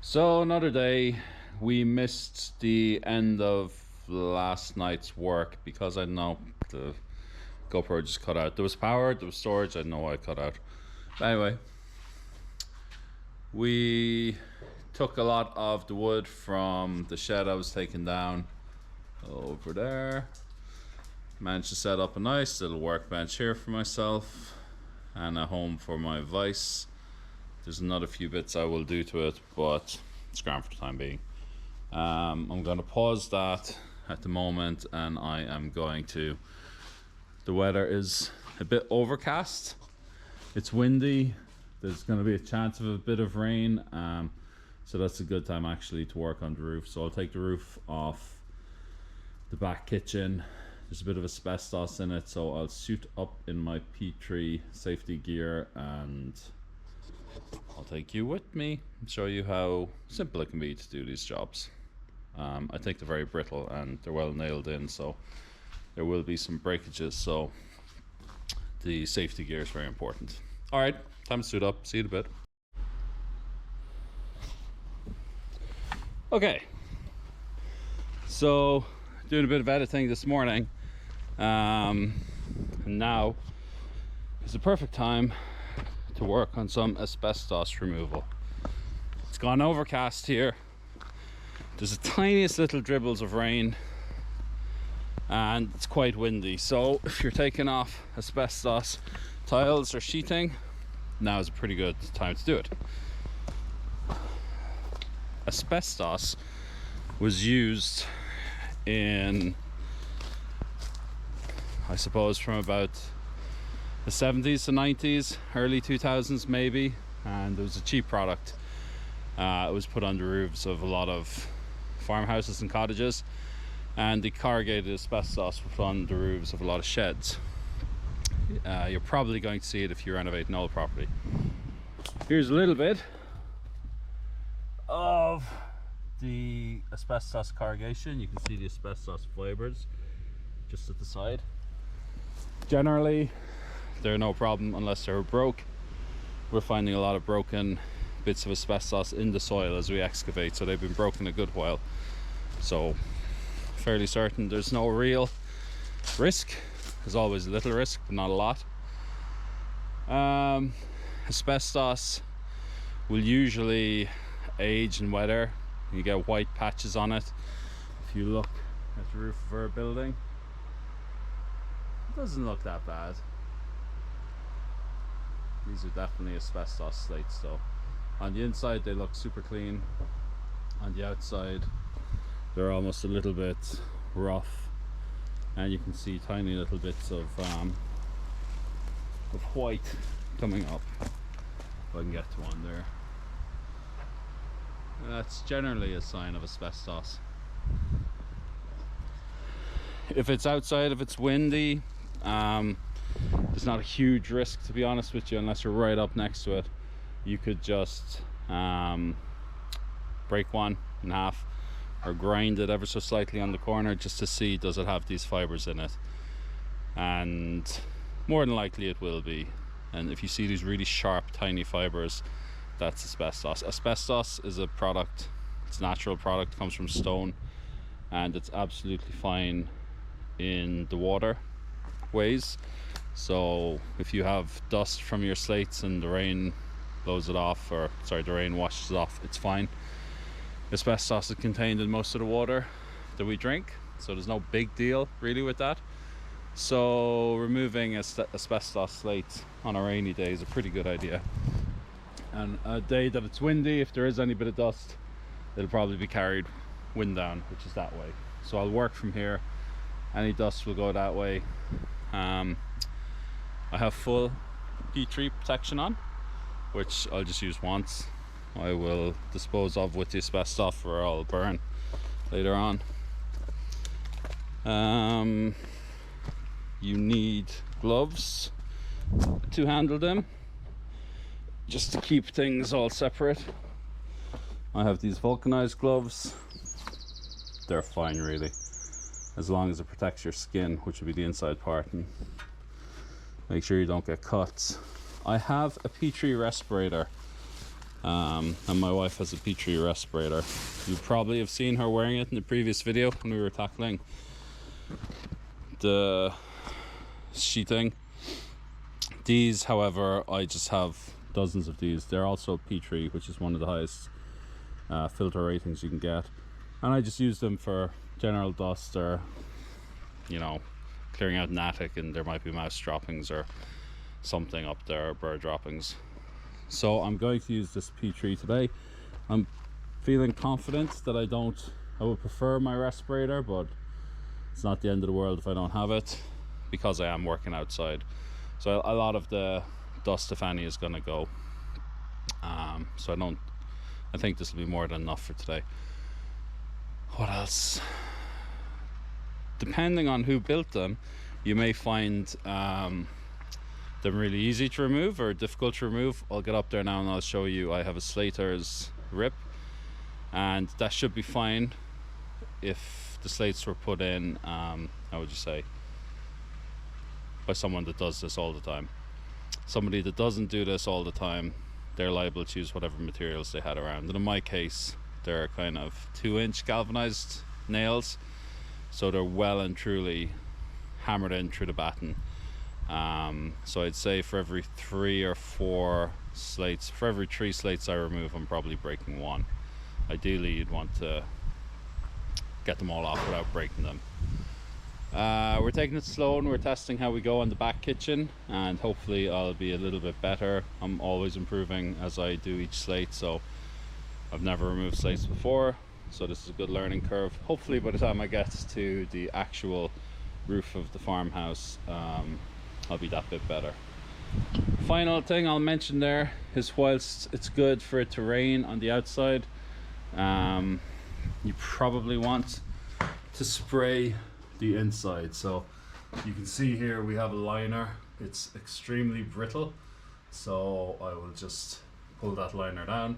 So another day, we missed the end of last night's work because I don't know, the GoPro just cut out. There was power, there was storage, I don't know why I cut out. But anyway, we took a lot of the wood from the shed I was taking down over there. Managed to set up a nice little workbench here for myself and a home for my vice. There's another few bits I will do to it, but it's grand for the time being. I'm going to pause that at the moment, and I am going to... The weather is a bit overcast. It's windy. There's going to be a chance of a bit of rain, so that's a good time actually to work on the roof. So I'll take the roof off the back kitchen. There's a bit of asbestos in it, so I'll suit up in my P3 safety gear and I'll take you with me and show you how simple it can be to do these jobs. I think they're very brittle and they're well nailed in, so there will be some breakages, so the safety gear is very important. Alright, time to suit up. See you in a bit. Okay, so doing a bit of editing this morning, and now is the perfect time to work on some asbestos removal. It's gone overcast here. There's the tiniest little dribbles of rain and it's quite windy, so if you're taking off asbestos tiles or sheeting, now is a pretty good time to do it. Asbestos was used in, I suppose, from about the 70s to 90s, early 2000s maybe, and it was a cheap product. It was put on the roofs of a lot of farmhouses and cottages, and the corrugated asbestos was put on the roofs of a lot of sheds. You're probably going to see it if you renovate an old property. Here's a little bit of the asbestos corrugation. You can see the asbestos fibers just at the side. Generally they're no problem unless they're broke. We're finding a lot of broken bits of asbestos in the soil as we excavate, so they've been broken a good while, so fairly certain there's no real risk. There's always a little risk, but not a lot. Asbestos will usually age in weather. You get white patches on it. If you look at the roof of our building, it doesn't look that bad. These are definitely asbestos slates though. On the inside they look super clean. On the outside they're almost a little bit rough, and you can see tiny little bits of white coming up. If I can get to one there. That's generally a sign of asbestos. If it's outside, if it's windy, there's not a huge risk, to be honest with you, unless you're right up next to it. You could just break one in half or grind it ever so slightly on the corner just to see, does it have these fibers in it, and more than likely it will be. And if you see these really sharp tiny fibers, that's asbestos. Asbestos is a product, it's a natural product, comes from stone, and it's absolutely fine in the water ways. So if you have dust from your slates and the rain blows it off, or sorry, the rain washes it off, it's fine. Asbestos is contained in most of the water that we drink, so there's no big deal really with that. So removing asbestos slates on a rainy day is a pretty good idea. And a day that it's windy, if there is any bit of dust, it'll probably be carried wind down, which is that way. So I'll work from here. Any dust will go that way. I have full P3 protection on, which I'll just use once. I will dispose of with the asbestos, or I'll burn later on. You need gloves to handle them, just to keep things all separate. I have these vulcanized gloves. They're fine really, as long as it protects your skin, which would be the inside part, and make sure you don't get cuts. I have a P3 respirator and my wife has a P3 respirator. You probably have seen her wearing it in the previous video when we were tackling the sheeting. These, however, I just have dozens of these. They're also P3, which is one of the highest filter ratings you can get, and I just use them for general dust, or you know, clearing out an attic and there might be mouse droppings or something up there, or bird droppings. So I'm going to use this P3 today. I'm feeling confident that I would prefer my respirator, but it's not the end of the world if I don't have it, because I am working outside. So a lot of the dust, if any, is going to go. So I think this will be more than enough for today. What else? Depending on who built them, you may find them really easy to remove or difficult to remove. I'll get up there now and I'll show you. I have a Slater's rip, and that should be fine if the slates were put in, how would you say, by someone that does this all the time. Somebody that doesn't do this all the time, they're liable to use whatever materials they had around. And in my case, they're kind of 2-inch galvanized nails, so they're well and truly hammered in through the batten. So I'd say for every 3 or 4 slates, for every 3 slates I remove, I'm probably breaking 1. Ideally, you'd want to get them all off without breaking them. We're taking it slow and we're testing how we go on the back kitchen, and hopefully I'll be a little bit better. I'm always improving as I do each slate, so I've never removed slates before, so this is a good learning curve. Hopefully by the time I get to the actual roof of the farmhouse, I'll be that bit better. Final thing I'll mention there is, whilst it's good for it to rain on the outside, you probably want to spray the inside. So you can see here we have a liner. It's extremely brittle, so I will just pull that liner down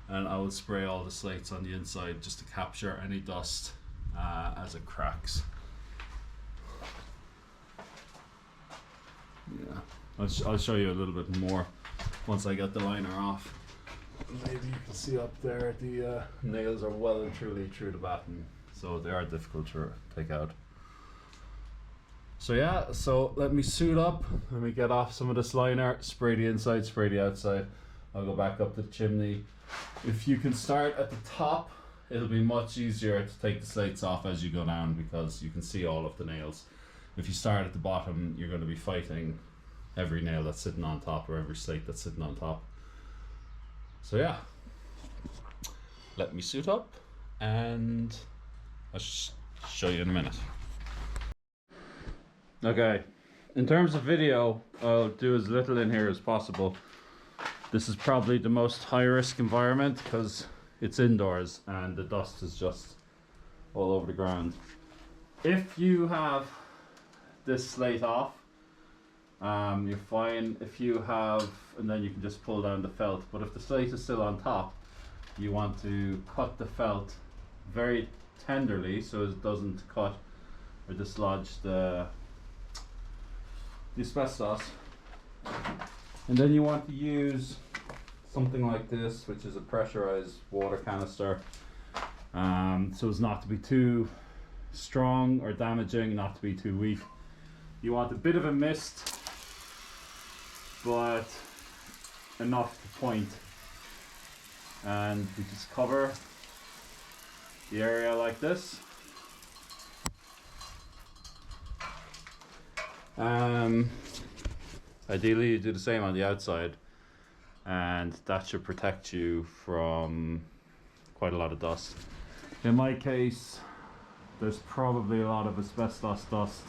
and I will spray all the slates on the inside just to capture any dust as it cracks. Yeah, I'll show you a little bit more once I get the liner off. Maybe you can see up there the nails are well and truly through the batten, so they are difficult to take out. So yeah, so let me suit up, let me get off some of this liner, spray the inside, spray the outside. I'll go back up the chimney. If you can start at the top, it'll be much easier to take the slates off as you go down, because you can see all of the nails. If you start at the bottom, you're going to be fighting every nail that's sitting on top, or every slate that's sitting on top. So yeah, let me suit up and I'll show you in a minute. Okay, in terms of video, I'll do as little in here as possible. This is probably the most high risk environment because it's indoors and the dust is just all over the ground. If you have this slate off, you're fine. If you have, and then you can just pull down the felt, but if the slate is still on top, you want to cut the felt very tenderly so it doesn't cut or dislodge the asbestos. And then you want to use something like this, which is a pressurized water canister, so as not to be too strong or damaging, not to be too weak. You want a bit of a mist, but enough to point, and we just cover the area like this. Ideally you do the same on the outside, and that should protect you from quite a lot of dust. In my case, there's probably a lot of asbestos dust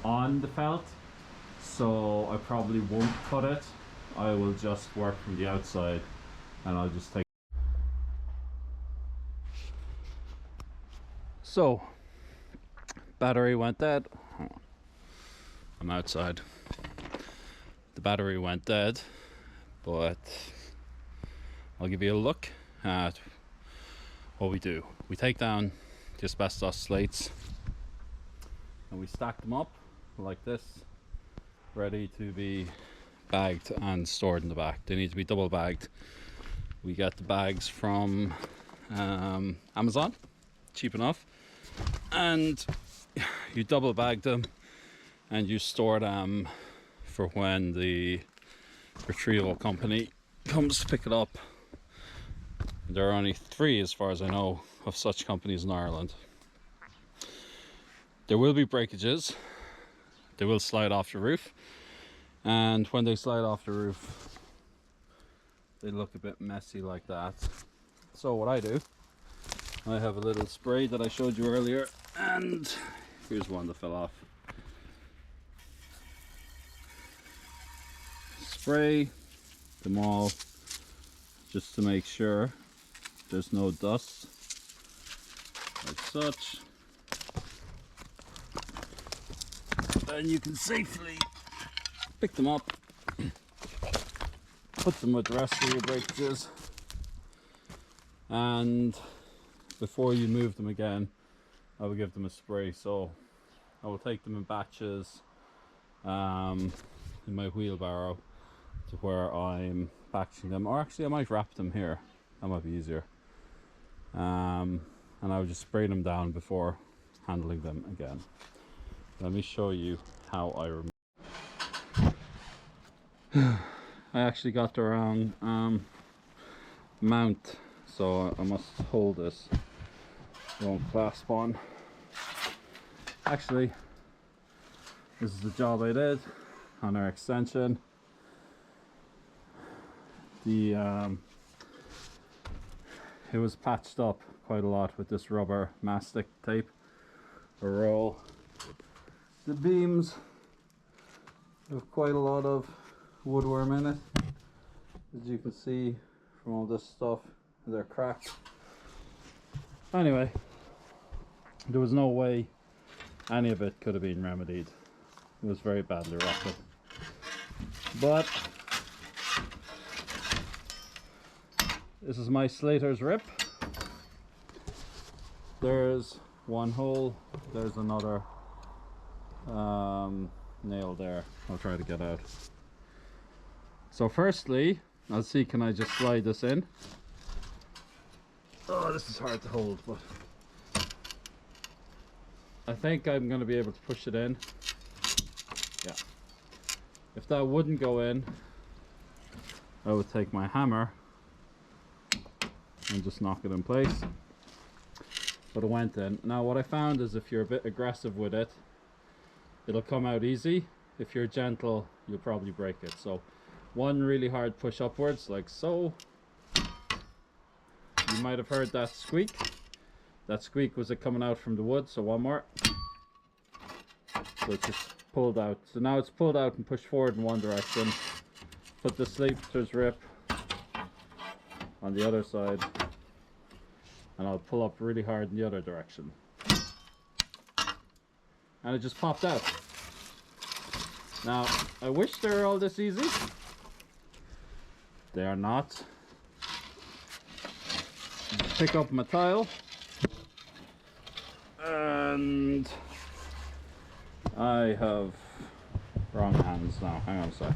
on the felt, so I probably won't cut it. I will just work from the outside, and I'll just take. So, battery went dead. I'm outside. The battery went dead, but I'll give you a look at what we do. We take down the asbestos slates and we stack them up like this, ready to be bagged and stored in the back. They need to be double bagged We get the bags from Amazon, cheap enough, and you double bag them and you store them for when the retrieval company comes to pick it up. There are only 3, as far as I know, of such companies in Ireland. There will be breakages. They will slide off the roof, and when they slide off the roof, they look a bit messy like that. So what I do, I have a little spray that I showed you earlier, and here's one that fell off. Spray them all just to make sure there's no dust, like such. Then you can safely pick them up, put them with the rest of your breakages, and before you move them again, I will give them a spray. So I will take them in batches in my wheelbarrow to where I'm packaging them, or actually I might wrap them here, that might be easier, and I will just spray them down before handling them again. Let me show you how I remove. I actually got the wrong mount, so I must hold this. Won't clasp on. Actually, this is the job I did on our extension. It was patched up quite a lot with this rubber mastic tape or roll. The beams have quite a lot of woodworm in it, as you can see from all this stuff. They're cracked. Anyway, there was no way any of it could have been remedied. It was very badly rotted. But this is my Slater's rip. There's one hole, there's another nail there. I'll try to get out. So firstly, I'll see, can I just slide this in? Oh, this is hard to hold, but I think I'm going to be able to push it in. Yeah. If that wouldn't go in, I would take my hammer and just knock it in place. But it went in. Now what I found is if you're a bit aggressive with it, it'll come out easy. If you're gentle, you'll probably break it. So one really hard push upwards, like so. You might have heard that squeak. That squeak was it coming out from the wood. So one more. So it just pulled out. So now it's pulled out and pushed forward in one direction. Put the Slater's rip on the other side, and I'll pull up really hard in the other direction. And it just popped out. Now, I wish they were all this easy. They are not. Pick up my tile, and I have wrong hands now. Hang on a sec.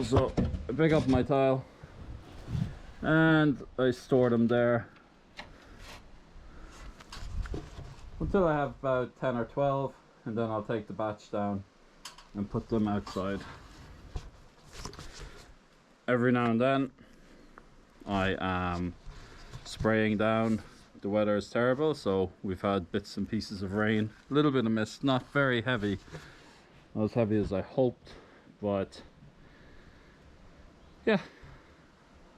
So I pick up my tile and I store them there until I have about 10 or 12, and then I'll take the batch down and put them outside. Every now and then I am spraying down. The weather is terrible, so we've had bits and pieces of rain, a little bit of mist, not very heavy, not as heavy as I hoped, but yeah,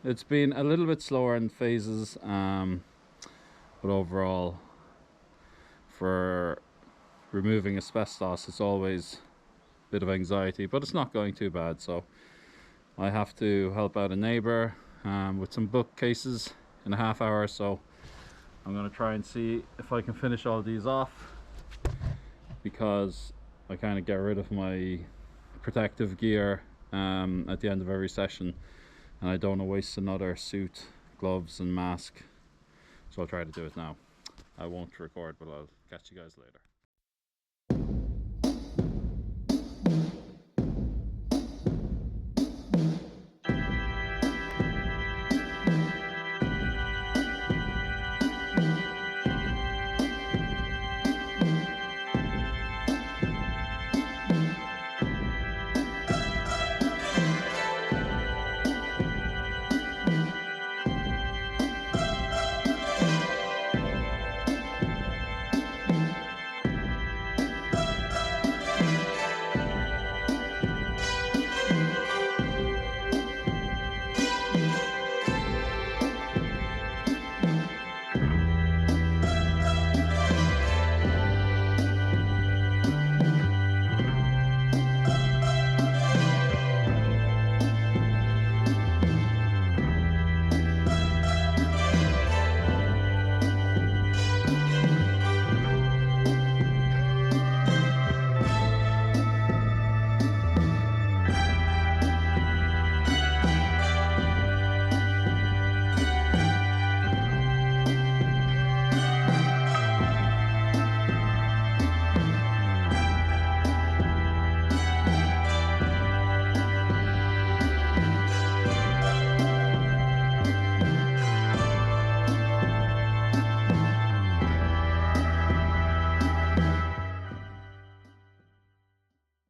it's been a little bit slower in phases, but overall, for removing asbestos, it's always a bit of anxiety, but it's not going too bad. So I have to help out a neighbor with some bookcases in a half hour, so I'm going to try and see if I can finish all these off, because I kind of get rid of my protective gear at the end of every session, and I don't want to waste another suit, gloves and mask, so I'll try to do it now. I won't record, but I'll catch you guys later.